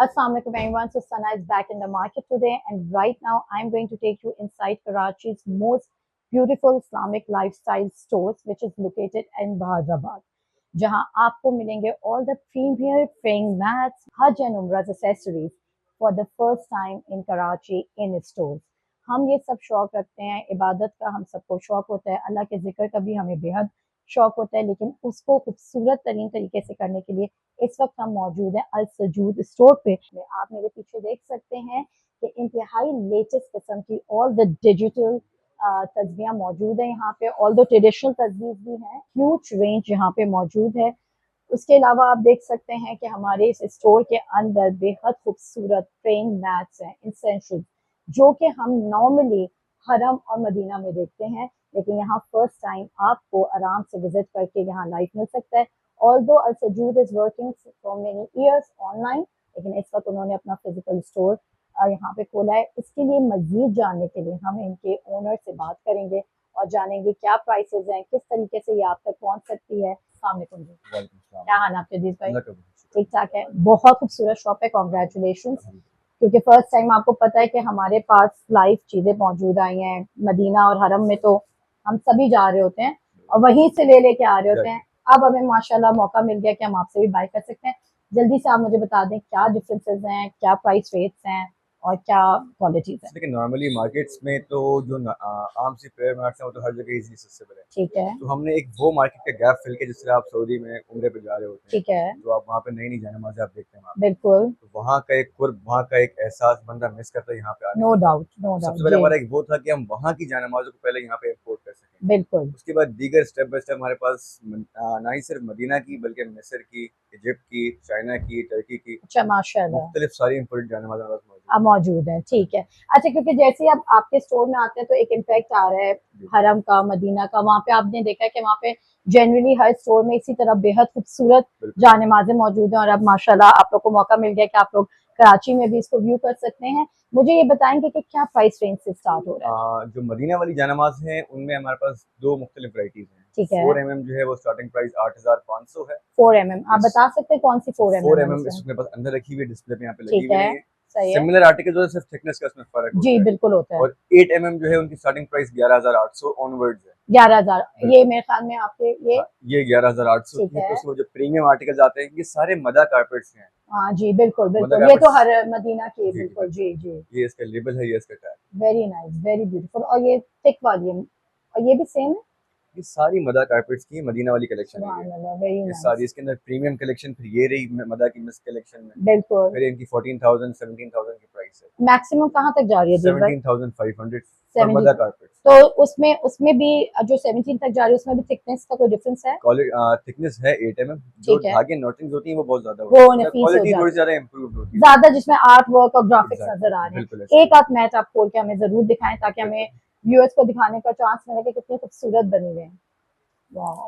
Assalamu alaikum everyone. So Sana is back in the market today, and right now I'm going to take you inside Karachi's most beautiful Islamic lifestyle stores, which is located in Bahadabad. जहां आपको मिलेंगे all the premier praying mats, Hajj and Umrah accessories for the first time in Karachi in stores. हम ये सब शौक रखते हैं, इबादत का हम सबको शौक होता है, अल्लाह के जिक्र का भी हमें बेहद शौक होता है, लेकिन उसको खूबसूरत तरीन तरीके से करने के लिए इस वक्त हम मौजूद हैं अल सजूद स्टोर पे। आप मेरे पीछे देख सकते हैं कि इंतहाई लेटेस्ट किस्म की ऑल द डिजिटल तस्वीरें मौजूद है यहाँ पे, ऑल द ट्रेडिशनल तस्वीर भी हैं। ह्यूज रेंज यहाँ पे मौजूद है। उसके अलावा आप देख सकते हैं कि हमारे इस स्टोर के अंदर बेहद खूबसूरत प्रेइंग मैट्स हैं, इंसेंशल, जो कि हम नॉर्मली हरम और मदीना में देखते हैं, लेकिन यहाँ फर्स्ट टाइम आपको आराम से विजिट करके यहाँ लाइव मिल सकता है। Although Al Sajood is working for many years online, लेकिन इस वक्त उन्होंने अपना फिजिकल स्टोर यहाँ पे खोला है। इसके लिए मजीद जानने के लिए हम इनके ओनर से बात करेंगे और जानेंगे क्या प्राइसेस हैं, किस तरीके से ये आप तक पहुँच सकती है। वालेकुम जी, क्या हाल है आपके अजीज भाई? ठीक ठाक है, बहुत खूबसूरत शॉप है, कॉन्ग्रेचुलेशन, क्योंकि फर्स्ट टाइम आपको पता है कि हमारे पास लाइव चीजें मौजूद आई हैं। मदीना और हरम में तो हम सभी जा रहे होते हैं और वहीं से ले लेके आ रहे होते हैं। अब हमें माशाल्लाह मौका मिल गया कि हम आपसे भी बाय कर सकते हैं। जल्दी से आप मुझे बता दें क्या डिफरेंसेस हैं, क्या प्राइस रेट्स हैं और क्या क्वालिटीज हैं। देखिए, नॉर्मली मार्केट्स में तो जो आम सी प्लेयर मार्केट्स हैं वो तो हर जगह इजीली सस्ते मिले। ठीक है, तो हमने एक वो मार्केट का गैप फिल के, जिस तरह आप सऊदी में उम्रे पे जा रहे होते हैं, ठीक है, तो आप वहाँ पे नई नई जानेमाज़ें आप देखते हैं वहाँ पे, बिल्कुल, तो वहाँ का एक कुर्ब, वहाँ का एक एहसास बंदा मिस करता है यहाँ पे आने नो के बाद। डाउट, नो डाउट सबसे पहले जी, हमारा एक वो था कि हम वहाँ की जानेमाज़ों को पहले यहाँ पे इम्पोर्ट कर सकें। बिल्कुल, उसके बाद दीगर स्टेप बाय स्टेप हमारे पास ना ही सिर्फ मदीना की, बल्कि मिस्र की, इजिप्ट की, चाइना की, टर्की की, अच्छा माशाल्लाह मुख्तलिफ सारी इम्पोर्टेड जानेमाज़ें हमारे पास मौजूद अब मौजूद है। ठीक है, अच्छा, क्योंकि जैसे ही अब आपके स्टोर में आते हैं तो एक इम्पैक्ट आ रहा है हैं। हरम का, मदीना का। वहाँ पे आपने देखा है कि वहाँ पे जनरली हर स्टोर में इसी तरह बेहद खूबसूरत बिल्कुल। जाने माज़ें मौजूद हैं, और अब माशाल्लाह आप लोग को मौका मिल गया कि आप लोग कराची में भी इसको व्यू कर सकते हैं। मुझे ये बताएंगे कि क्या प्राइस रेंज से स्टार्ट हो रहा है? जो मदीना वाली जानामाज हैं उनमें हमारे पास दो मुख्तलिफ वराइटीज हैं। ठीक है, 4 mm जो है वो स्टार्टिंग प्राइस 8,500 है। 4 mm आप इस बता सकते हैं कौन सी 4 mm 4 mm है? इसमें पास अंदर रखी हुई डिस्प्ले पे यहाँ पे लगी ठीक हुई है, नहीं है। सही है, सिमिलर आर्टिकल जो है सिर्फ थिकनेस का उसमें फर्क जी होता है। बिल्कुल होता है। और 8 mm जो है उनकी स्टार्टिंग प्राइस 11,800 ऑनवर्ड्स है। 11,000 ये बिल्कुल। मेरे ख्याल में आपके ये हाँ, ये 11,800 ठीक की है। है। तो उसमें जो प्रीमियम आर्टिकल्स आते हैं ये सारे मदा कारपेट्स हैं। हाँ जी, बिल्कुल मदा बिल्कुल, ये तो कारपेट्स, हर मदीना की है, जी जी बिल्कुल बिल्कुल, जी जी। ये इसका लेबल है, ये इसका tag. Very nice, very beautiful. और ये थिक वाली है, और ये भी सेम है? ये सारी मदा कारपेट्स की मदीना वाली कलेक्शन है। सुभान अल्लाह, वेरी ये सारी, नाइस, इसके अंदर प्रीमियम कलेक्शन, फिर ये रही मदा की मिस कलेक्शन में, बिल्कुल। फिर इनकी 14,000 17,000 की प्राइस है। मैक्सिमम कहाँ तक जा रही है दिल भाई? 17,500 फॉर 70 मदा कारपेट्स। तो उसमें उसमें भी जो 17 तक जा रही है उसमें भी थिकनेस का कोई डिफरेंस है? थिकनेस है 8 mm। जो ठीक है, धागे नोटिंग्स होती हैं वो बहुत ज्यादा वो होती है, नफीस हो क्वालिटी थोड़ी जाती ज्यादा इम्प्रूव होती है है। ज्यादा, जिसमें आर्ट वर्क और ग्राफिक्स एग्जैक्टली, नजर आ रहे बिल्कुल हैं। ऐसे एक आध मैच आप खोल के हमें जरूर दिखाएं ताकि हमें बिल्कुल। व्यूअर्स को दिखाने का चांस मिले कि कितने खूबसूरत बनी हुए हैं। वाह,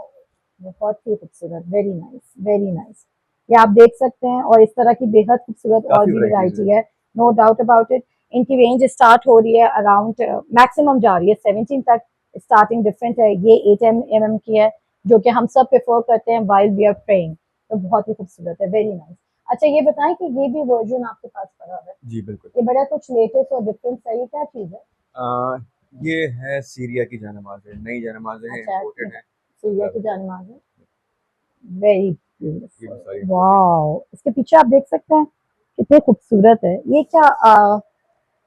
बहुत ही खूबसूरत, वेरी नाइस, वेरी नाइस। ये आप देख सकते हैं, और इस तरह की बेहद खूबसूरत और काफी भी वराइटीज है। वैरायटी है, नो डाउट अबाउट इट। इनकी रेंज स्टार्ट हो रही है अराउंड, मैक्सिमम जा रही है 17 तक, स्टार्टिंग डिफरेंट है। ये 8 mm की है, जो कि हम सब प्रेफर करते हैं वाइल वी आर प्रेइंग, तो बहुत ही खूबसूरत है, वेरी नाइस। अच्छा, ये बताएं कि ये भी वर्जन आपके पास पड़ा है, जी बिल्कुल। ये बड़ा कुछ लेटेस्ट और डिफरेंट है, ये क्या चीज़ है? आ, ये है सीरिया की जानमाज़, नई जानमाज़ें हैं, अच्छा, इम्पोर्टेड है। सीरिया की जानमाज़ है, वेरी ये भी ब्यूटीफुल, सारी इम्पोर्टेड है। वाओ। इसके पीछे आप देख सकते हैं कितने खूबसूरत है। ये क्या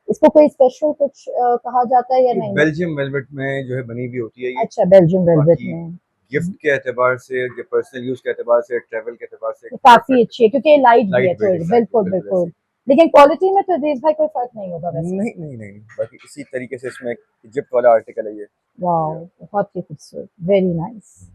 इसको कोई स्पेशल कुछ कहा जाता है या ये नहीं? बेल्जियम वेलवेट में जो है बनी हुई होती है ये। अच्छा, बेल्जियम वेलवेट बाकी में गिफ्ट के एतबार से, या पर्सनल यूज के एतबार से, ट्रैवल के एतबार से ये काफी परफेक्ट, अच्छी है, क्योंकि ये लाइट भी है लाइट वेट, थोड़ी, एग्जैक्टली, बिल्कुल बिल्कुल बिल्कुल। ऐसी। लेकिन क्वालिटी में तो अजीज भाई कोई फर्क नहीं होगा वैसे? नहीं नहीं नहीं, बाकी इसी तरीके से इसमें इजिप्ट वाला आर्टिकल है ये। वाओ, बहुत ही खूबसूरत, वेरी नाइस।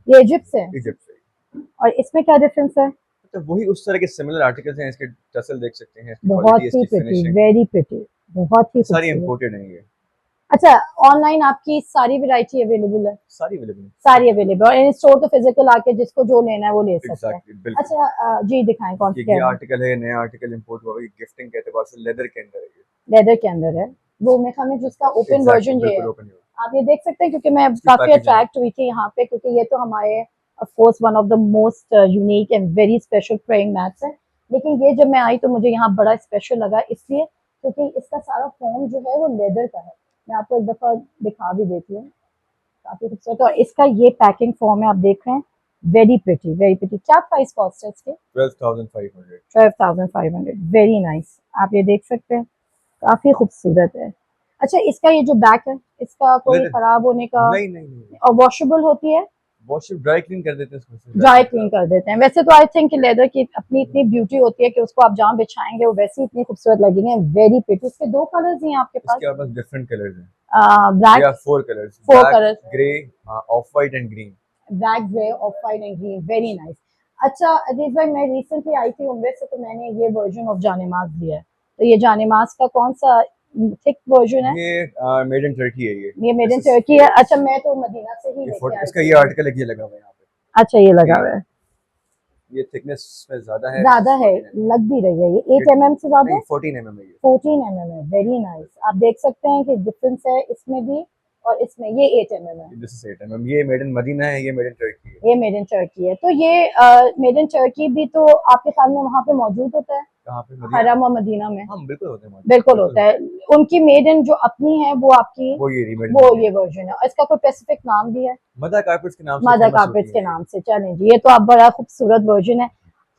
ये इजिप्ट से है, इजिप्ट से। और इसमें क्या डिफरेंस है? तो वही उस तरह के सिमिलर आर्टिकल्स हैं, इसके टसल देख सकते हैं, इसकी बहुत क्वालिटी, ही इसकी प्रिटी, फिनिशिंग, वेरी प्रिटी, बहुत ही ये सारी खूबसूरत। इम्पोर्टेड हैं ये। अच्छा, ऑनलाइन आपकी सारी वैरायटी अवेलेबल है? सारी अवेलेबल है। सारी अवेलेबल, और इन स्टोर तो फिजिकल आके जिसको जो लेना है वो ले सकता है। एग्जैक्टली, बिल्कुल। अच्छा, जी दिखाएं कौन सी देखिए, कह ये रहे हैं? आर्टिकल है, नया आर्टिकल इंपोर्ट हुआ है, गिफ्टिंग के एतबार से लेदर के अंदर है ये। लेदर के अंदर है, वो मेरे ख्याल में जिसका ओपन एग्जैक्टली, वर्जन ये बिल्कुल है। ओपन है। आप ये देख सकते हैं, क्योंकि मैं इसकी काफी पैकेजिंग, अट्रैक्ट हुई थी यहाँ पे, क्योंकि ये तो हमारे of course one of the most unique and very special praying mats है। लेकिन ये जब मैं आई तो मुझे यहाँ बड़ा स्पेशल लगा, इसलिए क्योंकि इसका सारा फॉर्म जो है वो लेदर का है। मैं आपको एक दफ़ा दिखा भी देती हूँ, काफ़ी खूबसूरत। और इसका ये पैकिंग फॉर्म है, आप देख रहे हैं, वेरी प्रिटी, वेरी प्रिटी। क्या प्राइस कॉस्ट है इसके? 12,500। 12,500, वेरी नाइस। आप ये देख सकते हैं, काफ़ी खूबसूरत है। अच्छा, इसका ये जो बैक है, इसका कोई लेदर, ख़राब होने का, नहीं नहीं नहीं, और वॉशेबल होती है? वॉश ड्राई क्लीन कर देते हैं इसको से, ड्राई क्लीन कर देते हैं। वैसे तो आई थिंक लेदर की अपनी इतनी ब्यूटी होती है कि उसको आप जहाँ बिछाएंगे वो वैसे ही इतनी खूबसूरत लगेंगे। Very pretty. इसके दो कलर्स हैं आपके पास? इसके पास डिफरेंट कलर्स हैं। ब्लैक, या 4 colours, four black, colours, grey, of white and green. Black, grey, of white and green, very nice. अच्छा अजीज भाई, मैं रिसेंटली आई थी उम्र से, तो मैंने ये वर्जन ऑफ जानेमाज लिया है। तो ये जानेमाज का कौन सा थिक वर्जन है? ये मेड इन टर्की है ये। ये मेड इन दिस टर्की है। अच्छा, मैं तो मदीना से ही ये लेके आई इसका थी ये ये। आर्टिकल एक ये लगा हुआ है यहाँ अच्छा, ये पे। लगा हुआ है, ये थिकनेस में ज्यादा है, ज्यादा है, 14 mm। लग भी रही है। ये ये 8 mm से ज्यादा नहीं, है? 14 mm है ये। 14 mm है, वेरी नाइस। आप देख सकते हैं कि डिफरेंस है इसमें भी और इसमें। ये 8 mm है, दिस इज 8 mm। ये मेड इन मदीना है, ये मेड इन टर्की है। ये मेड इन टर्की है। तो ये मेड इन टर्की भी तो आपके ख्याल में वहाँ पे मौजूद होता है, कहाँ पे, मदीना? हरम और मदीना में? हाँ बिल्कुल होते हैं मौजूद, बिल्कुल बिल्कुल होता होते है। उनकी मेड इन जो अपनी है वो आपकी, हैं। वो ये रीमेड वो मिलती ये है। वर्जन है। और इसका कोई स्पेसिफिक नाम भी है? मदर कारपेट्स के नाम से मदर फेमस कार्पेट्स होती के है ये। नाम से। चलें जी, ये तो आप बड़ा खूबसूरत वर्जन है।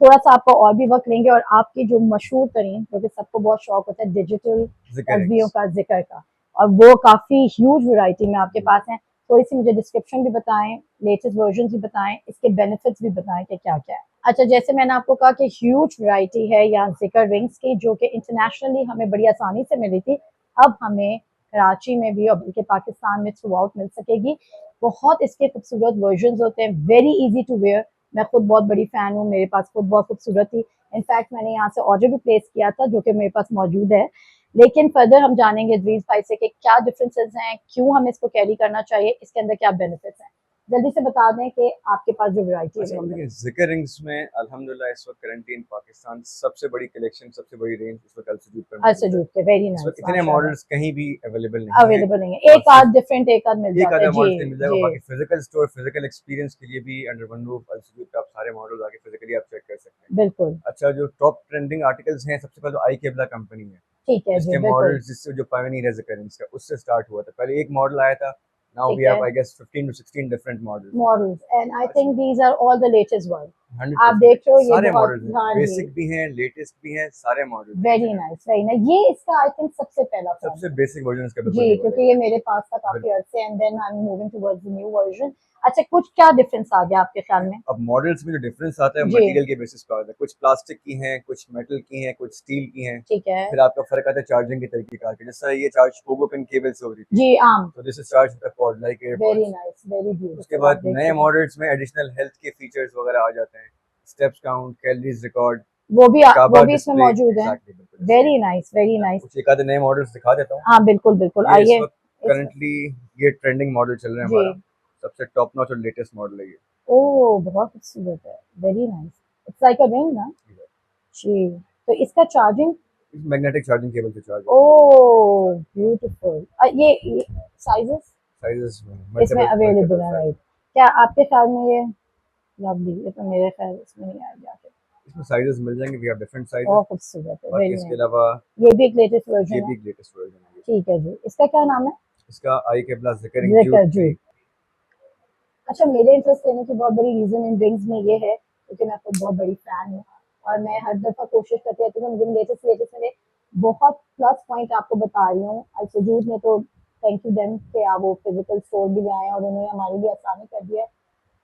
थोड़ा सा आपका और भी वक्त लेंगे और आपकी जो मशहूर तरीन, क्योंकि सबको बहुत शौक होता है डिजिटल जिक्र तस्वीरों का, जिक्र का, और वो काफ़ी ह्यूज वैरायटी में आपके पास है। थोड़ी सी मुझे डिस्क्रिप्शन भी बताएं, लेटेस्ट वर्जन भी बताएं, इसके बेनिफिट्स भी बताएं कि क्या क्या है। अच्छा, जैसे मैंने आपको कहा कि ह्यूज वैरायटी है यहाँ जिक्र रिंग्स की, जो कि इंटरनेशनली हमें बड़ी आसानी से मिली थी, अब हमें कराची में भी और बल्कि पाकिस्तान में थ्रू आउट मिल सकेगी। बहुत इसके खूबसूरत वर्जन होते हैं, वेरी इजी टू वेयर। मैं खुद बहुत बड़ी फ़ैन हूँ, मेरे पास खुद बहुत खूबसूरत थी। इनफैक्ट मैंने यहाँ से ऑर्डर भी प्लेस किया था, जो कि मेरे पास मौजूद है। लेकिन फर्दर हम जानेंगे अजीज भाई से कि क्या डिफरेंसेस हैं, क्यों हमें इसको कैरी करना चाहिए, इसके अंदर क्या बेनिफिट्स हैं। जल्दी से बता दें कि आपके पास जो वैरायटी अच्छा, हम अवेलेबल देखिए जिक्र रिंग्स में अल्हम्दुलिल्लाह इस वक्त करंटली इन पाकिस्तान सबसे बड़ी कलेक्शन, सबसे बड़ी रेंज इस वक्त अल-सजूद पर है, मौजूद है। सजूद के, वेरी इस वक्त नाइस, इतने माशाल्लाह। मॉडल्स कहीं भी अवेलेबल नहीं है। अवेलेबल नहीं है, और एक सिर्फ आध डिफरेंट, एक आध मिल एक जाता है आधा जी। मॉडल से मिल जाएगा, जी, बाकी फिजिकल स्टोर, फिजिकल एक्सपीरियंस के लिए भी अंडर वन रूफ अल सजूद पे आप सारे मॉडल्स आके फिजिकली आप चेक कर सकते हैं। बिल्कुल। अच्छा, जो टॉप ट्रेंडिंग आर्टिकल्स हैं, सबसे पहले तो आई केबला कंपनी है, ठीक है जी, जिसके बिल्कुल। मॉडल्स, जिससे जो पायोनियर है जिक्र रिंग्स का, उससे स्टार्ट हुआ था। पहले एक मॉडल आया था, नाउ ठीक वी है, have I guess 15 to 16 different models. Models, and I अच्छा, think these are all the latest one. आप 100% देख रहे हो, लेटेस्ट ये सारे बहुत, मॉडल्स हैं, हाँ जी, बेसिक भी हैं, लेटेस्ट भी हैं, सारे मॉडल्स हैं वेरी इसमें। Nice, very nice. ये इसका आई थिंक सबसे पहला फॉर्म सबसे है बेसिक वर्जन इसका बिल्कुल जी, ये वाला क्योंकि ही ये है। मेरे पास था काफी बिल्कुल। अर्से, and then I am moving towards the new version. अच्छा, कुछ क्या डिफरेंस आ गया आपके ख्याल में? अब मॉडल्स में जो डिफरेंस आता है जी, मटेरियल के बेसिस पर आता है। कुछ प्लास्टिक की हैं, कुछ मेटल की हैं, कुछ स्टील की हैं। ठीक है फिर आपका फर्क आता है चार्जिंग के तरीके का। जैसा ये चार्ज पोगो पिन केबल से हो रही थी, जी, आम, तो this is charge with cord like very AirPods. Nice, very उसके ब्यूटीफुल। आप बाद देख नए सकते हैं, मॉडल्स में एडिशनल हेल्थ के फीचर्स वगैरह आ जाते हैं, स्टेप्स काउंट, कैलोरीज रिकॉर्ड, वो काबा भी इसमें डिस्प्ले, मौजूद है। एग्जैक्टली बिल्कुल ऐसे ही वेरी है। नाइस, वेरी मैं नाइस। कुछ एक आधे नए मॉडल्स दिखा देता हूँ। हाँ बिल्कुल बिल्कुल, ये इस आइए। वक्त इसमें करंटली ये ट्रेंडिंग मॉडल चल रहा है जी, हमारा, सबसे टॉप नॉच और लेटेस्ट मॉडल है ये। ओह बहुत खूबसूरत है, very nice. It's like a ring ना जी। तो इसका चार्जिंग, मैग्नेटिक चार्जिंग केबल से चार्ज होता है। Oh beautiful. ये साइजेस साइजेस इसमें मल्टीपल अवेलेबल मल्टीपल है, साइज। राइट? क्या आपके ख्याल में ये, लवली, ये तो मेरे ख्याल इसमें नहीं आएगा आके। इसमें साइजेस मिल जाएंगे, वी हैव डिफरेंट साइजेस। बहुत खूबसूरत है, बाकी वेरी इसके नाइस। अलावा ये भी एक लेटेस्ट ये वर्जन भी है? एक लेटेस्ट वर्जन है ये। ठीक है जी, इसका क्या नाम है? इसका आई के प्लस जिकरिंग जिक्र ज्यूट जी। 3। अच्छा, मेरे इंटरेस्ट लेने की बहुत बड़ी रीजन इन रिंग्स में ये है क्योंकि मैं खुद बहुत बड़ी फैन हूँ, और मैं हर दफा कोशिश करती रहती हूँ कि मुझे लेटेस्ट लेटेस्ट मिले। बहुत प्लस पॉइंट आपको बता रही हूँ, अल सजूद ने तो थैंक यू देम कि आप वो फिजिकल स्टोर भी आए और उन्होंने हमारे लिए आसानी कर दिया है।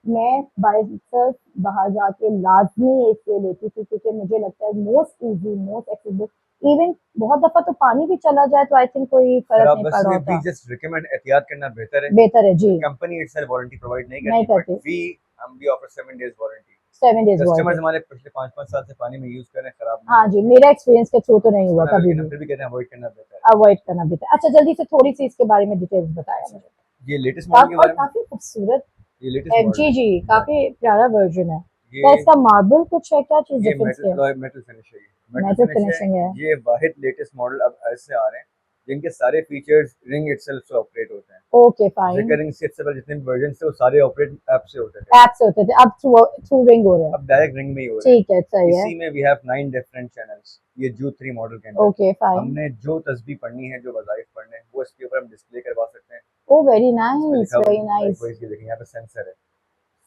मैं बाय सिर्फ बाहर जाके लाजमी इसलिए लेती थी क्योंकि मुझे लगता है most easy, most accessible. Even बहुत दफा तो पानी भी चला जाए तो आई थिंक कोई सर फर्क आप नहीं बस पड़ रहा ये वी होता। जस्ट रिकमेंड एहतियात करना बेहतर है। बेहतर है जी, कंपनी इटसेल्फ वारंटी प्रोवाइड नहीं नहीं करती, बट करती। वी हम भी offer 7 days warranty. 7 days customers warranty. हमारे पिछले 5-5 साल से पानी में यूज कर रहे हैं, खराब नहीं हाँ हुआ जी, उनका। मेरा एक्सपीरियंस के थ्रू तो नहीं हुआ सुना है, कभी लेकिन हम भी। फिर भी कहते हैं अवॉइड करना बेहतर है। अवॉइड करना भी था। अच्छा, जल्दी से थोड़ी सी इसके बारे में डिटेल्स बताया अच्छा, मुझे। ये लेटेस्ट मॉडल के और बारे में, काफी खूबसूरत ये लेटेस्ट है मॉडल जी है। जी, एग्जैक्टली। काफी प्यारा वर्जन है। क्या ये इसका मार्बल कुछ है, क्या चीज ये डिफरेंस मेटल है? एलॉय मेटल फिनिश है, ये मेटल मेटल फिनिश है। फिनिशिंग है, ये वाहिद लेटेस्ट मॉडल अब ऐसे आ रहे हैं जिनके सारे फीचर्स रिंग इटसेल्फ से ऑपरेट होते हैं। Okay fine. जिकर रिंग से इससे पहले जितने भी वर्जन थे वो सारे ऑपरेट ऐप से होते थे, ऐप से होते थे, अब थ्रू रिंग हो रहे हैं। अब डायरेक्ट रिंग में ही हो रहे हैं। ठीक है, सही है। इसी में वी हैव 9 डिफरेंट चैनल्स, ये जू 3 मॉडल के अंदर। Okay fine. हमने जो तस्बीह पढ़नी है, जो वज़ाइफ पढ़ने हैं, वो इसके ऊपर हम डिस्प्ले करवा सकते हैं। ओ वेरी इसमें नाइस, लिखा हुआ वेरी है नाइस। लाइकवाइज, ये देखें यहाँ पे सेंसर है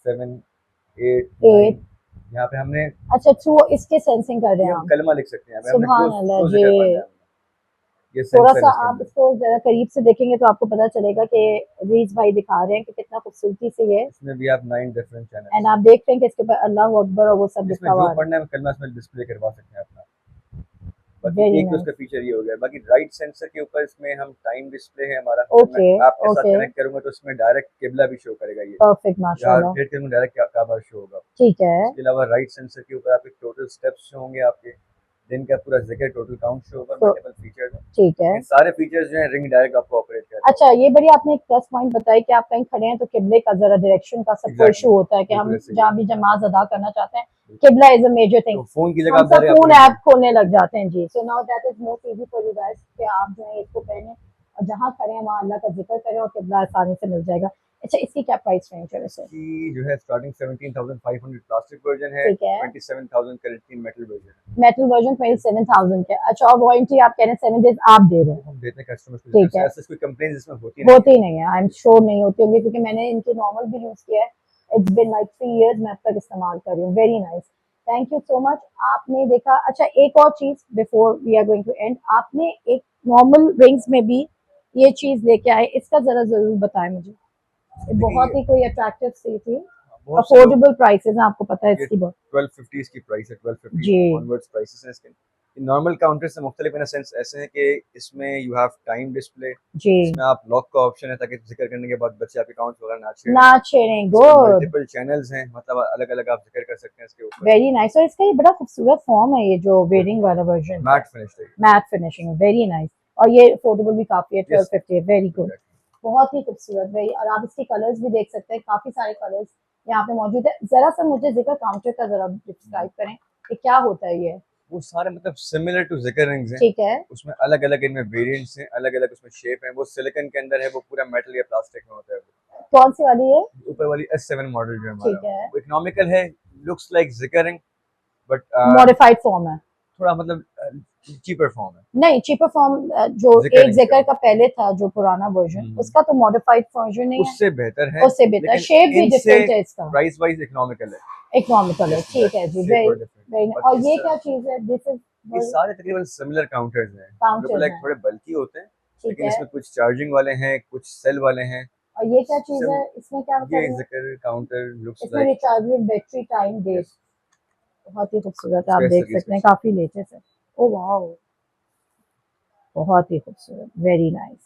7 8 8। 9, यहाँ पे हमने अच्छा, थ्रू इसके सेंसिंग कर रहे ये हैं हम हम। कलमा लिख सकते हैं, यहाँ पे हमने सुभान जो अल्लाह जो जी। जिक्र पढ़ना है हमने, ये थोड़ा सेंसर सा है इसके आप अंदर। इसको जरा करीब से देखेंगे तो आपको पता चलेगा कि रीज भाई दिखा रहे हैं कि कितना खूबसूरती से ये, इसमें भी आप 9 डिफरेंट एंड चैनल्स, आप देख रहे हैं कि इसके ऊपर अल्लाह अकबर और वो सब इसमें लिखा जो हुआ है। पढ़ना है कलमा इसमें डिस्प्ले करवा सकते हैं अपना। बाकी वेरी एक तो नाइस। उसका फीचर ये हो गया, बाकी राइट सेंसर के ऊपर इसमें हम टाइम डिस्प्ले है हमारा, जब मैं ओके ऐप के साथ ओके, कनेक्ट करूंगा तो उसमें डायरेक्ट किबला भी शो करेगा, ये परफेक्ट जहाँ माशाल्लाह। रोटेट करूंगा डायरेक्ट काबा शो होगा। ठीक है, इसके अलावा राइट सेंसर के ऊपर आपके टोटल स्टेप्स शो होंगे, आपके दिन का पूरा जिक्र टोटल काउंट शो होगा, तो मल्टीपल फीचर्स हैं। ठीक है। लेकिन सारे फीचर्स जो है रिंग डायरेक्ट आपको ऑपरेट कर रहा है। अच्छा, ये बड़ी आपने एक प्लस पॉइंट बताया कि आप कहीं खड़े हैं तो किबले का जरा डायरेक्शन का सबको एग्जैक्टली, इशू होता है कि हम बिल्कुल ऐसे ही जहाँ है। भी नमाज अदा करना चाहते हैं, किबला इज अ मेजर थिंग। तो फोन की जगह हम आप सब डायरेक्ट फोन अपने ऐप खोलने लग जाते हैं जी। So now that is most easy for you guys कि आप जो है इसको पहने और जहाँ खड़े हैं वहाँ अल्लाह का जिक्र करें और किबला आसानी से मिल जाएगा। अच्छा, इसकी क्या प्राइस रेंज है वैसे? इसकी जो है स्टार्टिंग 17,500 प्लास्टिक वर्जन है, ठीक है। 27,000 करेंटली मेटल वर्जन है। मेटल वर्जन 27,000 के। अच्छा, और वारंटी आप कह रहे हैं 7 डेज आप दे रहे हैं? हम देते हैं कस्टमर्स को, ठीक है, ऐसे कोई कंप्लेंट इसमें होती नहीं है। होती नहीं है, आई एम श्योर नहीं होती होंगी क्योंकि मैंने इनके नॉर्मल भी यूज किया है। इट्स बिन लाइक 3 इयर्स मैं अब तक इस्तेमाल कर रही हूँ। Very nice, thank you so much. आपने देखा, अच्छा एक और चीज before we are going to end, आपने एक नॉर्मल रिंग्स में भी ये चीज लेके आए, इसका जरा जरूर बताएं मुझे। ये बहुत ही कोई अट्रैक्टिव सी थी, बहुत से लोग अफोर्डेबल प्राइसेस हैं, आपको पता है ये इसकी बहुत। 1250 इसकी प्राइस है, 1250 जी ऑनवर्ड्स प्राइसेस हैं इसके। नॉर्मल काउंटर से मुख्तलिफ इन सेंस ऐसे हैं कि इसमें यू हैव टाइम डिस्प्ले, जी, इसमें आप लॉक का ऑप्शन है ताकि जिक्र करने के बाद बच्चे आपके अकाउंट वगैरह ना छेड़ें। ना छेड़ें, इसमें गुड, मल्टीपल चैनल्स हैं, मतलब अलग अलग आप जिक्र कर सकते हैं इसके ऊपर। Very nice. और इसका ये बड़ा खूबसूरत फॉर्म है, ये जो वेयरिंग वाला वर्जन है, मैट फिनिश है, मैट फिनिशिंग, वेरी नाइस। और ये अफोर्डेबल भी काफी है, यस 1250 वेरी गुड, एग्जैक्टली। बहुत ही खूबसूरत भाई। और आप इसके कलर्स भी देख सकते हैं, काफी सारे कलर्स यहाँ पे मौजूद है। जरा सा मुझे जिक्र काउंटर का जरा डिस्क्राइब करें कि क्या होता है ये? वो सारे मतलब सिमिलर टू जिक्र रिंग्स हैं, ठीक है, उसमें अलग अलग इनमें वेरिएंट्स हैं, अलग अलग उसमें शेप हैं। वो सिलिकॉन के अंदर है, वो पूरा मेटल या प्लास्टिक में होता है। कौन सी वाली है? ऊपर वाली S7 मॉडल जो है हमारा, ठीक है, वो इकोनॉमिकल है, लुक्स लाइक जिक्र रिंग बट मॉडिफाइड फॉर्म है? थोड़ा मतलब चीपर फॉर्म है नहीं, चीपर फॉर्म जो जिक्र एक रिंग जेकर से। का पहले था, जो पुराना वर्जन, उसका तो मॉडिफाइड वर्जन नहीं है? उससे बेहतर है, उससे बेहतर, लेकिन शेप भी इनसे डिफरेंट है इसका, प्राइस वाइज इकोनॉमिकल है। इकोनॉमिकल है। यस ठीक है एग्जैक्टली, जी, शेप वेरी थोड़ा डिफरेंट है, वेरी। बट और इस ये तरह क्या चीज है? दिस ये इज सारे तकरीबन सिमिलर काउंटर्स हैं, बिल्कुल काउंटर्स लाइक हैं, थोड़े बल्की होते हैं, ठीक लेकिन है। इसमें कुछ चार्जिंग वाले हैं, कुछ सेल वाले हैं। और ये क्या चीज सिम है? इसमें क्या ये करेंगे? जिक्र काउंटर लुक्स इसमें like, rechargeable battery, time, date, yes बहुत ही खूबसूरत है, आप इसका देख एसेसरीज सकते हैं, सेक्शन। काफी लेटेस्ट है। ओ वाओ, बहुत ही खूबसूरत, वेरी नाइस।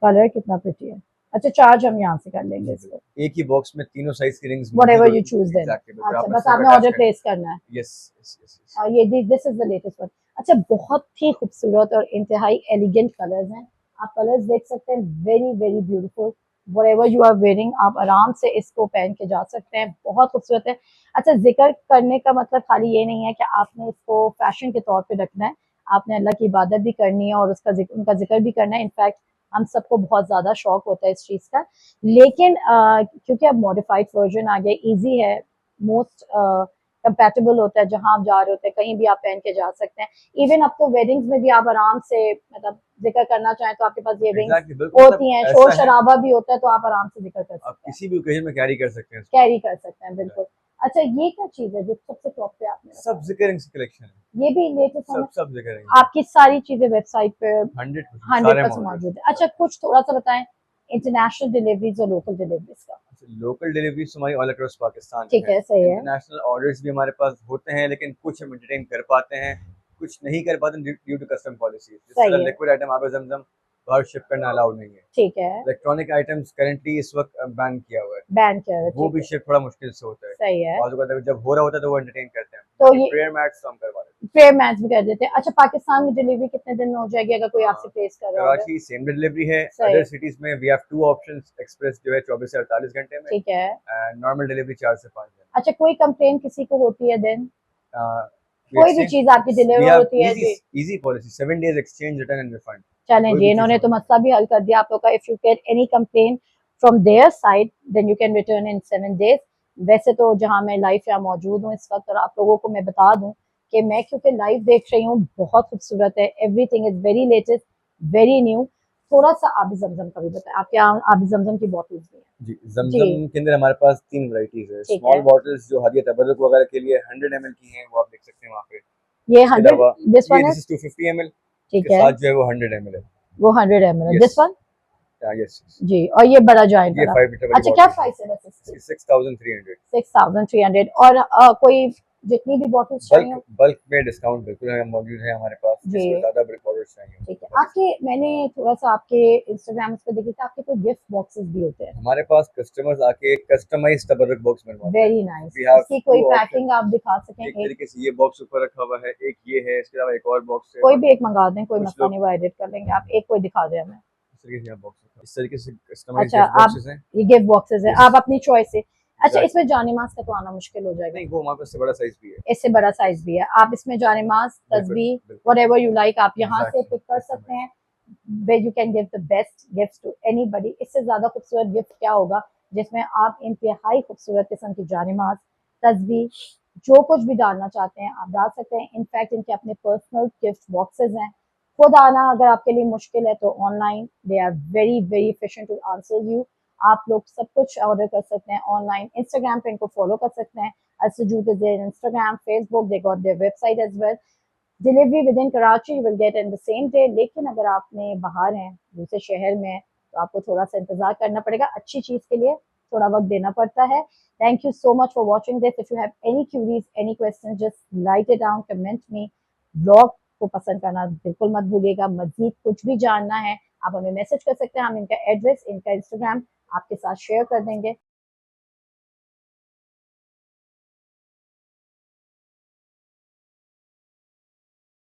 कलर कितना प्रिटी है। अच्छा, चार्ज हम यहाँ से कर लेंगे जी इसको, बिल्कुल, एक ही बॉक्स में तीनों साइज की रिंग्स वट मौजूद एवर यू होती चूज हैं। देन। एग्जैक्टली, फिर अच्छा, आपने बस सिर्फ आपने अटैच ऑर्डर करना प्लेस है। करना है। Yes yes yes yes. ये this is the latest one. अच्छा, बहुत ही खूबसूरत और इंतहाई एलिगेंट कलर्स हैं, आप कलर्स देख सकते हैं, very very beautiful. whatever you are wearing, आप आराम से इसको पहन के जा सकते हैं, बहुत खूबसूरत है। अच्छा, जिक्र करने का मतलब खाली ये नहीं है कि आपने इसको फैशन के तौर पे रखना है, आपने अल्लाह की इबादत भी करनी है और उनका जिक्र भी करना है। इनफैक्ट हम सबको बहुत ज़्यादा शौक होता है इस चीज़ का, लेकिन क्योंकि अब मॉडिफाइड वर्जन आ गया, ईजी है, मोस्ट कंपैटिबल होता है, जहां आप जा रहे होते हैं कहीं भी आप पहन के जा सकते हैं। इवन अब तो वेडिंग्स में भी आप आराम से, मतलब जिक्र करना चाहें तो आपके पास ये रिंग्स एग्जैक्टली बिल्कुल, मतलब होती हैं, शोर ऐसा है शराबा भी होता है तो आप आराम से जिक्र कर आप सकते हैं, किसी भी ओकेजन में कैरी कर सकते हैं इसको। कैरी कर सकते हैं, बिल्कुल। अच्छा, ये क्या चीज़ है जो सबसे टॉप पे आपने रखा सब है? जिक्र रिंग्स कलेक्शन है, ये भी लेटेस्ट है? सब जिक्र रिंग्स आपकी सारी चीजें वेबसाइट पे 100% सारे 100% मौजूद मौजूद है। हैं। अच्छा, कुछ थोड़ा सा बताएं इंटरनेशनल डिलीवरीज और लोकल डिलीवरीज का। लोकल डिलीवरीज हमारी ऑल अक्रॉस पाकिस्तान ठीक है। है, सही है। इंटरनेशनल ऑर्डर्स भी हमारे पास होते हैं, लेकिन कुछ हम एंटरटेन कर पाते हैं, कुछ नहीं कर पाते ड्यू टू कस्टम पॉलिसी। जिस सही तरह है, लिक्विड आइटम आबे जमजम बाहर शिप करना अलाउड नहीं है। ठीक है, इलेक्ट्रॉनिक आइटम्स करंटली इस वक्त बैन किया हुआ है, बैन किया है, वो ठीक भी है, शिप थोड़ा मुश्किल से होता है। सही है। बाद वक़्त जब हो रहा होता है तो वो एंटरटेन करते हैं, तो बाकी ये प्रेयर मैट्स तो हम करवा देते हैं। प्रेयर मैच भी कर देते हैं। अच्छा, पाकिस्तान में डिलीवरी कितने दिन में हो जाएगी अगर कोई आपसे हाँ, प्लेस कर रहा है order? Karachi same day delivery है, सही, अदर सिटीज में वी हैव 2 ऑप्शंस, एक्सप्रेस जो है 24 से 48 घंटे में, ठीक है। एंड नॉर्मल डिलीवरी 4 से 5 दिन। अच्छा, कोई कंप्लेन किसी को होती है देन, वी कोई भी एक्सचेंज चीज आपकी वी डिलीवर हैव होती है इजी जी? Easy policy 7 days exchange return and refund. चलें कोई जी, भी इन्होंने चीज़ तो हो। मसला भी हल कर दिया आप लोग का। If you get any complain from there side then you can return in 7 days। वैसे तो जहां मैं लाइव यहाँ मौजूद हूँ इस वक्त, और आप लोगों को मैं बता दूं कि मैं क्योंकि लाइव देख रही हूँ, बहुत खूबसूरत है, everything is very latest, very new. थोड़ा सा आबी जमजम का भी बताएं, आपके यहाँ आबी जमजम की बॉटल्स भी हैं? जी, जी, ज़मज़म के अंदर हमारे पास 3 वैराइटीज़ है। ठीक स्मॉल है। बॉटल्स जो हदिया तबर्रुक वगैरह के लिए 100 ml की हैं, वो आप देख सकते हैं वहाँ पे। ये इसके 100, अलावा दिस ये one this is, is 250 ml, ठीक उसके है, साथ जो है वो 100 ml है। वो 100 ml, yes, this one. Yes, yes. जी, और ये बड़ा जॉइंट ये वाला। 5 लीटर वाली अच्छा, क्या बॉटल है। प्राइस है वैसे इसकी? इसकी 6300। 6300। और कोई जितनी भी बॉटल्स चाहिए बल्क हो? बल्क में डिस्काउंट बिल्कुल है मौजूद है हमारे पास, जी, जिसको ज़्यादा बड़े बॉटल्स चाहिए ठीक है। वो ले आपके, सकते मैंने थोड़ा सा आपके इंस्टाग्राम पे देखे थे, आपके कोई गिफ्ट बॉक्सेस भी होते हैं? हैं। हमारे पास कस्टमर्स आके कस्टमाइज़्ड तबर्रुक बॉक्स बनवाते हैं। Very nice. वी हैव उसकी कोई 2 पैकिंग ऑप्शंस। आप दिखा सकें एक एक? तरीके से ये बॉक्स ऊपर रखा हुआ है, एक ये है, इसके अलावा एक और बॉक्स है। कोई भी एक मंगा दें, कोई कुछ मसला लोग नहीं, वो एडिट कर लेंगे। आप एक कोई दिखा दें हमें। इस तरीके से कस्टमाइज्ड अच्छा, गिफ्ट आप, बॉक्सेस हैं। ये गिफ्ट बॉक्सेस है, यस, आप अपनी चॉइस से। अच्छा, एग्ज़ैक्टली। इसमें जानेमाज़ का तो आना मुश्किल हो जाएगा। नहीं, वो हमारे पास से बड़ा साइज़ भी है। इससे बड़ा साइज भी है। आप इसमें जानेमाज़, बिल्कुल, तस्बीह, बिल्कुल। व्हाटएवर यू लाइक, आप यहाँ से एग्ज़ैक्टली, पिक कर सकते कस्टमाइज़्ड। हैं। where you can give the best gifts to anybody। इससे ज्यादा खूबसूरत गिफ्ट क्या होगा जिसमें आप इंतहाई खूबसूरत किस्म की जानेमाज, तस्बीह, जो कुछ भी डालना चाहते हैं आप डाल सकते हैं। इनफैक्ट इनके अपने पर्सनल गिफ्ट बॉक्सेस हैं। खुद आना अगर आपके लिए मुश्किल है तो online they are very very efficient to answer you. आप लोग सब कुछ ऑर्डर कर सकते हैं ऑनलाइन। इंस्टाग्राम पे इनको फॉलो कर सकते हैं। Al-Sujud is there in Instagram, Facebook, they got their website as well। Delivery with in Karachi you will get in the same day. लेकिन अगर आपने बाहर हैं, दूसरे शहर में हैं, तो आपको थोड़ा सा इंतजार करना पड़ेगा। अच्छी चीज़ के लिए थोड़ा वक्त देना पड़ता है। Thank you so much for watching this. If you have any curies, any question, just right it down, comment me. Blog को पसंद करना बिल्कुल मत भूलिएगा। मजीद कुछ भी जानना है आप हमें मैसेज कर सकते हैं। हम इनका एड्रेस, इनका इंस्टाग्राम आपके साथ शेयर कर देंगे।